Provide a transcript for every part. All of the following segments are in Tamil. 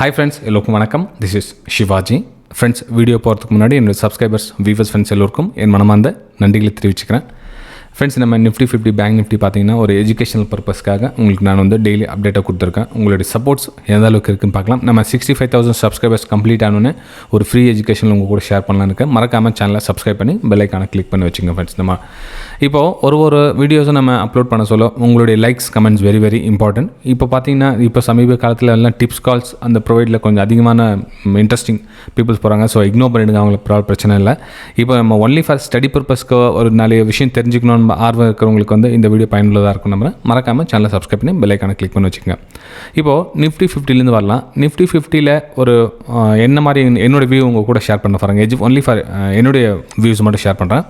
Hi friends, welcome வணக்கம். This is Shivaji. Friends, video போகிறதுக்கு முன்னாடி என்னோட சப்ஸ்கிரைபர்ஸ் வியூவர்ஸ் ஃப்ரெண்ட்ஸ் எல்லோருக்கும் என் மனமார்ந்த நன்றிகளை தெரிவிச்சுக்கிறேன். ஃப்ரெண்ட்ஸ், நம்ம நிஃப்டி 50 பேங்க் நிஃப்டி பார்த்தீங்கன்னா ஒரு எஜுகேஷனல் பர்பஸ்க்காக உங்களுக்கு நான் வந்து டெய்லி அப்டேட்டாக கொடுத்துருக்கேன். உங்களுடைய சப்போர்ட்ஸ் எந்த அளவுக்கு இருக்குன்னு பார்க்கலாம். நம்ம 65,000 சப்ஸ்கிரைபர்ஸ் கம்ப்ளீட் ஆனோன்னு ஒரு ஃப்ரீ எஜுகேஷன் உங்கள் கூட ஷேர் பண்ணலான்னு இருக்கேன். மறக்காமல் சேனலை சப்ஸ்கிரைப் பண்ணி பெல் ஐக்கானை கிளிக் பண்ணி வச்சுங்க ஃப்ரெண்ட்ஸ். நம்ம இப்போது ஒரு வீடியோஸும் நம்ம அப்லோட் பண்ண சொல்ல உங்களுடைய likes comments very very important. இப்போ பார்த்தீங்கன்னா இப்போ சமீப காலத்தில் எல்லாம் டிப்ஸ் கால்ஸ் அந்த ப்ரொவைடில் கொஞ்சம் அதிகமான இன்ட்ரெஸ்டிங் பீப்புள்ஸ் போகிறாங்க. ஸோ இக்னோர் பண்ணிவிடுங்க, அவங்களுக்கு பிரச்சனை இல்லை. இப்போ நம்ம ஒன்லி ஃபார் ஸ்டடி பர்பஸ்க்கு ஒரு நிறைய விஷயம் தெரிஞ்சுக்கணும்னு ஆர்வம் இருக்கிறவங்களுக்கு வந்து இந்த வீடியோ பயனுள்ளதாக இருக்கும். நம்ம மறக்காமல் சேனலை சப்ஸ்கிரைப் பண்ணி பெல் ஐக்கானை கிளிக் பண்ணி வச்சுக்கோங்க. இப்போது நிஃப்டி 50லேருந்து வரலாம். நிஃப்டி 50ல் ஒரு என்ன மாதிரி என்னோடய வியூ உங்கள் கூட ஷேர் பண்ண போகிறாங்க. ஒன்லி ஃபார் என்னுடைய வியூஸ் மட்டும் ஷேர் பண்ணுறேன்.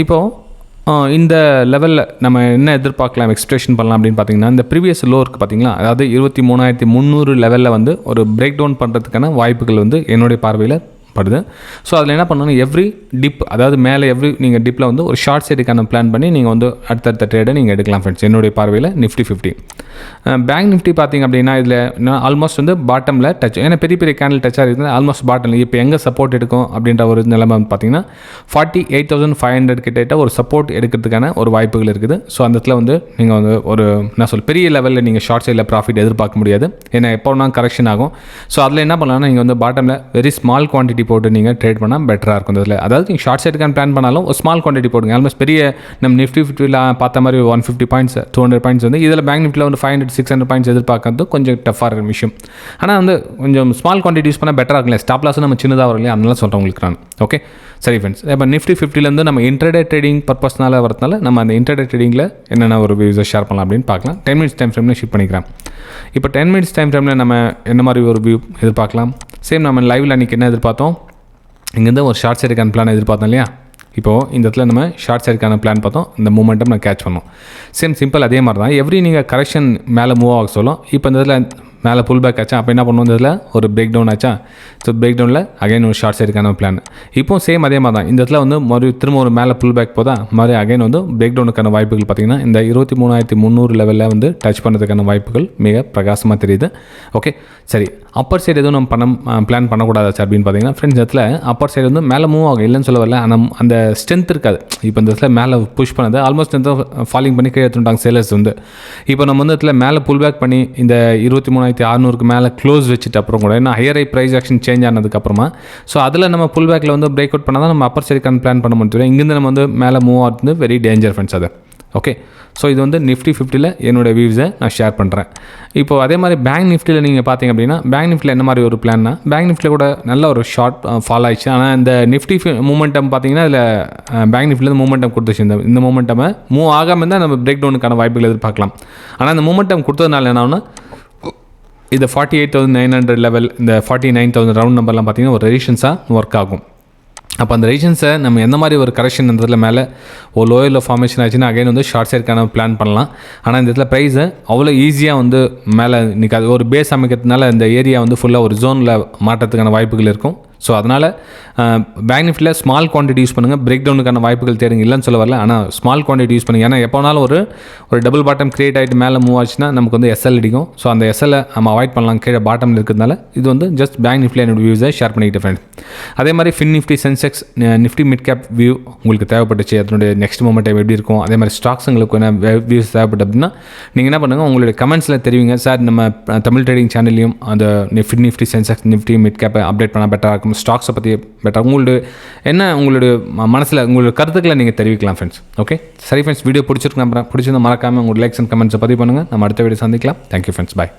இப்போது இந்த லெவலில் நம்ம என்ன எதிர்பார்க்கலாம், எக்ஸ்பெக்டேஷன் பண்ணலாம் அப்படின்னு பார்த்தீங்கன்னா, இந்த ப்ரீவியஸ் லோ இருக்குது பார்த்தீங்களா, அதாவது 23,300 லெவலில் வந்து ஒரு பிரேக் டவுன் பண்ணுறதுக்கான வாய்ப்புகள் வந்து என்னுடைய பார்வையில் படுது. ஸோ அதில் என்ன பண்ணணும், எவ்ரி டிப், அதாவது மேலே நீங்கள் டிப்பில் வந்து ஒரு ஷார்ட் சைடுக்கான பிளான் பண்ணி நீங்கள் வந்து அடுத்தடுத்த ட்ரேடை நீங்கள் எடுக்கலாம் ஃப்ரெண்ட்ஸ். என்னுடைய பார்வையில் நிஃப்டி 50 பேங்க் நிஃப்டி பார்த்திங்க அப்படின்னா இதில் ஆல்மோஸ்ட் வந்து பாட்டமில் டச், ஏன்னா பெரிய பெரிய கேண்டில் டச் ஆகிருக்குது. ஆல்மோஸ்ட் பாட்டமில் இப்போ எங்கே சப்போர்ட் எடுக்கும் அப்படின்ற ஒரு நிலைமை பார்த்தீங்கன்னா 48,500 கிட்ட ஒரு சப்போர்ட் எடுக்கிறதுக்கான ஒரு வாய்ப்புகள் இருக்குது. ஸோ அந்த இடத்துல வந்து நீங்கள் வந்து ஒரு பெரிய லெவலில் நீங்கள் ஷார்ட் சைடில் ப்ராஃபிட் எதிர்பார்க்க முடியாது, ஏன்னா எப்போ வேணாலும் கரெக்ஷன் ஆகும். ஸோ அதில் என்ன பண்ணலாம்னா நீங்கள் வந்து பாட்டமில் வெரி ஸ்மால் குவான்டிட்டி போட்டு நீங்கள் ட்ரேட் பண்ணால் பெட்டராக இருக்கும். அதில் அதாவது நீங்கள் ஷார்ட் சைடுக்கான பிளான் பண்ணாலும் ஒரு ஸ்மால் குவான்டிட்டி போடுங்க. ஆல்மோஸ்ட் பெரிய நம்ம நிஃப்டி 50ல் பார்த்த மாதிரி 150 பாயிண்ட்ஸ் 200 பாயிண்ட்ஸ் வந்து இதில் பேங்க் நிஃப்டியில் வந்து 500-600 பாயிண்ட்ஸ் எதிர்பார்க்கறது கொஞ்சம் டஃப்பாக இருக்கிற விஷயம். ஆனால் வந்து கொஞ்சம் ஸ்மால் குவான்டிட்டி யூஸ் பண்ணால் பெட்டராக இருக்குல்ல. ஸ்டாப் லாஸும் நம்ம சின்னதாக வரலையே, அதனால சொல்கிறேன் உங்களுக்கு நான். ஓகே, சரி ஃப்ரெண்ட்ஸ். இப்போ நிஃப்டி 50லேருந்து நம்ம இன்ட்ரடே ட்ரேடிங் பர்பஸ்னால வரதுனால நம்ம அந்த இன்ட்ரடே ட்ரேடிங்கில் என்னென்ன ஒரு வியூஸை ஷேர் பண்ணலாம் அப்படின்னு பார்க்கலாம். 10 மினிட்ஸ் டைம் ஃப்ரேமில் ஷிஃப்ட் பண்ணிக்கிறேன். இப்போ 10 மினிட்ஸ் டைம் ஃப்ரேமில் நம்ம என்ன மாதிரி ஒரு வியூ எதிர்பார்க்கலாம். சேம் நம்ம லைவில் அன்றைக்கி என்ன எதிர்பார்த்தோம், இங்கேருந்து ஒரு ஷார்ட் சைடுக்கான பிளான் எதிர்பார்த்தோம் இல்லையா. இப்போது இந்த இடத்துல நம்ம ஷார்ட் சைடுக்கான பிளான் பார்த்தோம், இந்த மூமெண்ட்டம் நான் கேட்ச் பண்ணோம். சிம்பிள் அதே மாதிரி தான். எவ்ரி நீங்கள் கரெக்ஷன் மேலே மூவ் ஆக சொல்லும். இப்போ இந்த இதில் மேலே புல் பேக் ஆச்சா, அப்போ என்ன பண்ணுவோம், இந்த இதில் ஒரு பிரேக் டவுன் ஆச்சா. ஸோ பிரேக் டவுனில் அகைன் ஒரு ஷார்ட் சைடுக்கான பிளான். இப்போ சேம் அதே மாதிரி தான். இந்த இடத்துல வந்து திரும்ப ஒரு மேலே புல் பேக் போதா மாதிரி அகைன் வந்து பிரேக் டவுனுக்கான வாய்ப்புகள் பார்த்திங்கன்னா இந்த 23,300 லெவலில் வந்து டச் பண்ணுறதுக்கான வாய்ப்புகள் மிக பிரகாசமாக தெரியுது. ஓகே, சரி. அப்பர் சைடு எதுவும் நம்ம பிளான் பண்ணக்கூடாது அப்படின்னு பார்த்தீங்கன்னா ஃப்ரெண்ட்ஸ், இடத்துல அப்பர் சைடு வந்து மேலே மூவ் ஆகும், இல்லைன்னு சொல்ல வரல. ஆனால் அந்த ஸ்ட்ரென்த் இருக்காது. இப்போ இந்த இடத்துல மேலே புஷ் பண்ணது ஆல்மோஸ்ட் இந்த ஃபாலிங் பண்ணி கீழே எடுத்துட்டாங்க சேலர்ஸ் வந்து. இப்போ நம்ம வந்து இடத்துல மேலே புல் பேக் பண்ணி இந்த 23,600க்கு மேலே க்ளோஸ் வச்சுட்டு அப்புறம் கூட ஏன்னா ஹையர் ப்ரைஸ் ஆக்ஷன் சேஞ்ச் ஆனதுக்கப்புறமா ஸோ அதில் நம்ம புல் பேக்கில் வந்து பிரேக் அவுட் பண்ணால் தான் நம்ம அப்பர் சைடுக்கான பிளான் பண்ண முடியும். இங்கேருந்து நம்ம வந்து மேலே மூவ் ஆகுது வெரி டேஞ்சர் ஃப்ரெண்ட்ஸ் அது. ஓகே, ஸோ இது வந்து நிஃப்டி 50ல் என்னோடய வியூஸை நான் ஷேர் பண்ணுறேன். இப்போது அதே மாதிரி பேங்க் நிஃப்டியில் நீங்கள் பார்த்தீங்க அப்படின்னா பேங்க் நிஃப்டியில் என்ன மாதிரி ஒரு பிளான்னா, பேங்க் நிஃப்டியில் கூட நல்ல ஒரு ஷார்ட் ஃபால் ஆயிடுச்சு. ஆனால் இந்த நிஃப்டி மூமெண்டம் பார்த்தீங்கன்னா இதில் பேங்க் நிஃப்டியில் மூமெண்டம் கொடுத்துச்சு. இந்த மூமெண்ட்டமை மூவ் ஆகாமல் இருந்தால் நம்ம பிரேக் டவுனுக்கான வாய்ப்புகள் எதிர்பார்க்கலாம். ஆனால் இந்த மூமெண்டம் கொடுத்ததுனால என்ன, இந்த 48,900 லெவல், இந்த 49,000 ரவுண்ட் நம்பர்லாம் பார்த்தீங்கன்னா ஒரு ரெசிஸ்டன்ஸாக ஒர்க் ஆகும். அப்போ அந்த ரெசிஸ்டன்ஸை நம்ம எந்த மாதிரி ஒரு கரெக்ஷன் இருந்ததில் மேலே ஒரு லோயரில் ஃபார்மேஷன் ஆச்சுன்னா அகைன் வந்து ஷார்ட் சைடுக்கான பிளான் பண்ணலாம். ஆனால் இந்த இடத்துல ப்ரைஸை அவ்வளோ ஈஸியாக வந்து மேலே நிற்காது. ஒரு பேஸ் அமைக்கிறதுனால இந்த ஏரியா வந்து ஃபுல்லாக ஒரு ஜோனில் மாற்றத்துக்கான வாய்ப்புகள் இருக்கும். ஸோ அதனால் பேங்க் நிஃப்டியில் ஸ்மால் குவான்டிட்டி யூஸ் பண்ணுங்கள். பிரேக் டவுனுக்கான வாய்ப்புகள் தேடுங்க, இல்லைன்னு சொல்ல வரல. ஆனால் ஸ்மால் குவான்டிட்டி யூஸ் பண்ணுங்கள். ஏன்னா எப்போனாலும் ஒரு டபுள் பாட்டம் கிரியேட் ஆகிட்டு மேலே மூவ் ஆச்சுன்னா நமக்கு வந்து எஸ்எல் அடிக்கும். ஸோ அந்த எஸ்எல்லை நம்ம அவாய்ட் பண்ணலாம் கீழே பாட்டமில் இருக்கிறதுனால. இது வந்து ஜஸ்ட் பேங்க் நிஃப்டியில் என்னோட வியூஸை ஷேர் பண்ணிக்கிட்டு ஃப்ரெண்ட். அதே மாதிரி fin Nifty, Sensex, Nifty mid cap view உங்களுக்கு தேவைப்பட்டுச்சு, அதனுடைய நெக்ஸ்ட் மூமெண்ட் எப்படி இருக்கும், அதே மாதிரி ஸ்டாக்ஸ் உங்களுக்கு என்ன வியூஸ் தேவைப்பட்டு அப்படின்னா நீங்கள் என்ன பண்ணுங்கள், உங்களுடைய கமெண்ட்ஸில் தெரிவிங்க. சார் நம்ம தமிழ் ட்ரேடிங் சேனல்லையும் அந்த fin Nifty, Sensex, Nifty mid கேப்பை அப்டேட் பண்ணால் பெட்டராக இருக்கும். ஸ்டாக்ஸை பற்றி பெட்டர் உங்களுடைய மனசில் உங்களுடைய கருத்துக்களை நீங்கள் தெரிவிக்கலாம் ஃப்ரெண்ட்ஸ். ஓகே, சரி ஃப்ரெண்ட்ஸ், வீடியோ பிடிச்சிருந்தா மறக்காமல் உங்களோட லைக்ஸ் அண்ட் கமெண்ட்ஸை பதிவு பண்ணுங்கள். நம்ம அடுத்த வீடியோ சந்திக்கலாம். தேங்க்யூ ஃப்ரெண்ட்ஸ், பாய்.